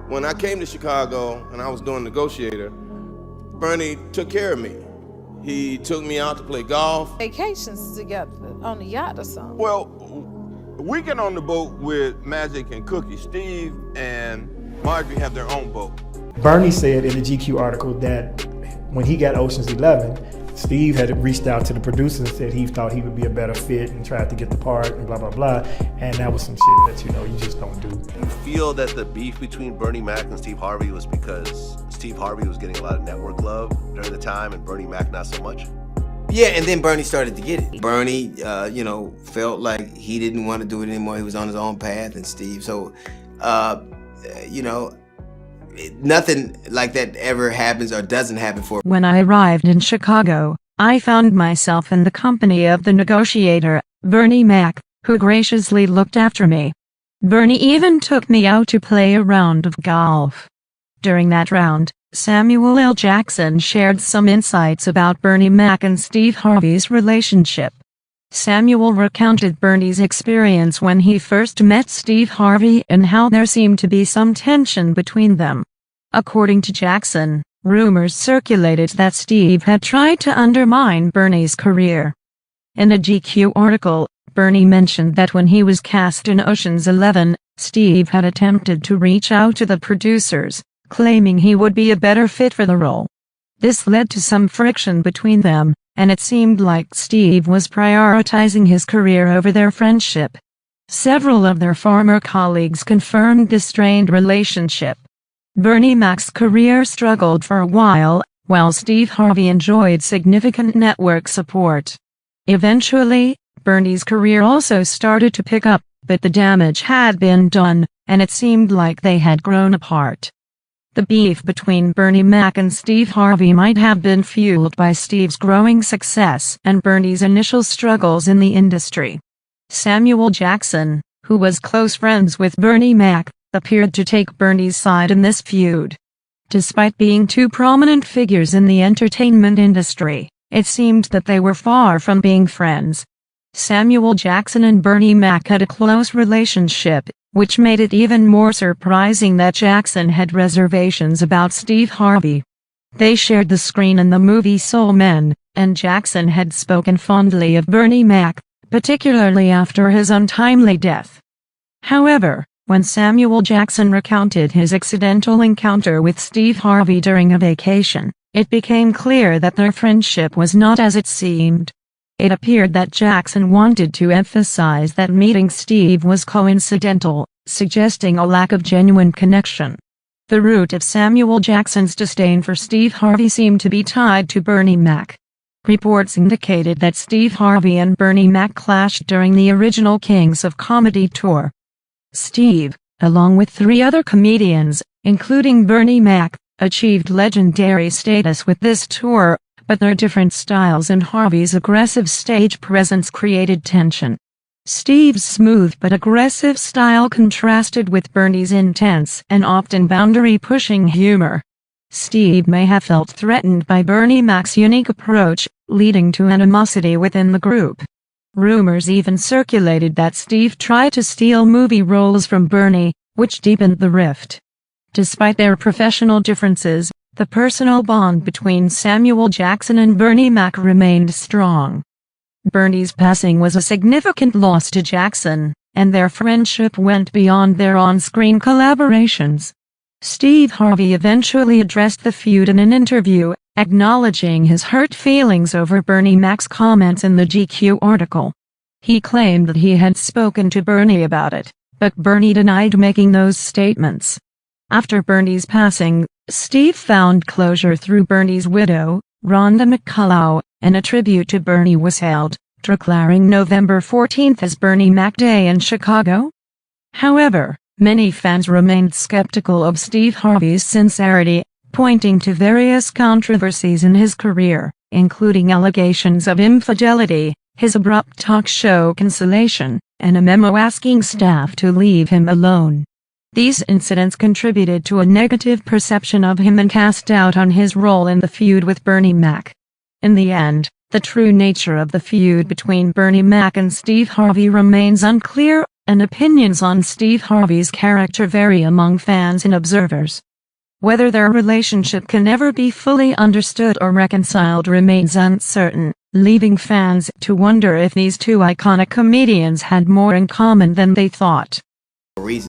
When I came to Chicago and I was doing Negotiator, Bernie took care of me. He took me out to play golf. Vacations together on the yacht or something. Well, we get on the boat with Magic and Cookie. Steve and Marjorie have their own boat. Bernie said in the GQ article that when he got Ocean's 11, Steve had reached out to the producers and said he thought he would be a better fit and tried to get the part and blah, blah, blah. And that was some shit that, you just don't do. You feel that the beef between Bernie Mac and Steve Harvey was because Steve Harvey was getting a lot of network love during the time and Bernie Mac not so much? Yeah, and then Bernie started to get it. Bernie, felt like he didn't want to do it anymore. He was on his own path, and Steve. So, nothing like that ever happens or doesn't happen for. When I arrived in Chicago, I found myself in the company of the negotiator, Bernie Mac, who graciously looked after me. Bernie even took me out to play a round of golf. During that round, Samuel L. Jackson shared some insights about Bernie Mac and Steve Harvey's relationship. Samuel recounted Bernie's experience when he first met Steve Harvey and how there seemed to be some tension between them. According to Jackson, rumors circulated that Steve had tried to undermine Bernie's career. In a GQ article, Bernie mentioned that when he was cast in Ocean's 11, Steve had attempted to reach out to the producers, claiming he would be a better fit for the role. This led to some friction between them, and it seemed like Steve was prioritizing his career over their friendship. Several of their former colleagues confirmed this strained relationship. Bernie Mac's career struggled for a while Steve Harvey enjoyed significant network support. Eventually, Bernie's career also started to pick up, but the damage had been done, and it seemed like they had grown apart. The beef between Bernie Mac and Steve Harvey might have been fueled by Steve's growing success and Bernie's initial struggles in the industry. Samuel Jackson, who was close friends with Bernie Mac, appeared to take Bernie's side in this feud. Despite being two prominent figures in the entertainment industry, it seemed that they were far from being friends. Samuel Jackson and Bernie Mac had a close relationship, which made it even more surprising that Jackson had reservations about Steve Harvey. They shared the screen in the movie Soul Men, and Jackson had spoken fondly of Bernie Mac, particularly after his untimely death. However, when Samuel Jackson recounted his accidental encounter with Steve Harvey during a vacation, it became clear that their friendship was not as it seemed. It appeared that Jackson wanted to emphasize that meeting Steve was coincidental, suggesting a lack of genuine connection. The root of Samuel Jackson's disdain for Steve Harvey seemed to be tied to Bernie Mac. Reports indicated that Steve Harvey and Bernie Mac clashed during the original Kings of Comedy tour. Steve, along with 3 other comedians, including Bernie Mac, achieved legendary status with this tour, but their different styles and Harvey's aggressive stage presence created tension. Steve's smooth but aggressive style contrasted with Bernie's intense and often boundary-pushing humor. Steve may have felt threatened by Bernie Mac's unique approach, leading to animosity within the group. Rumors even circulated that Steve tried to steal movie roles from Bernie, which deepened the rift. Despite their professional differences, the personal bond between Samuel Jackson and Bernie Mac remained strong. Bernie's passing was a significant loss to Jackson, and their friendship went beyond their on-screen collaborations. Steve Harvey eventually addressed the feud in an interview, acknowledging his hurt feelings over Bernie Mac's comments in the GQ article. He claimed that he had spoken to Bernie about it, but Bernie denied making those statements. After Bernie's passing, Steve found closure through Bernie's widow, Rhonda McCullough, and a tribute to Bernie was held, declaring November 14th as Bernie Mac Day in Chicago. However, many fans remained skeptical of Steve Harvey's sincerity, pointing to various controversies in his career, including allegations of infidelity, his abrupt talk show cancellation, and a memo asking staff to leave him alone. These incidents contributed to a negative perception of him and cast doubt on his role in the feud with Bernie Mac. In the end, the true nature of the feud between Bernie Mac and Steve Harvey remains unclear, and opinions on Steve Harvey's character vary among fans and observers. Whether their relationship can ever be fully understood or reconciled remains uncertain, leaving fans to wonder if these two iconic comedians had more in common than they thought. Reason.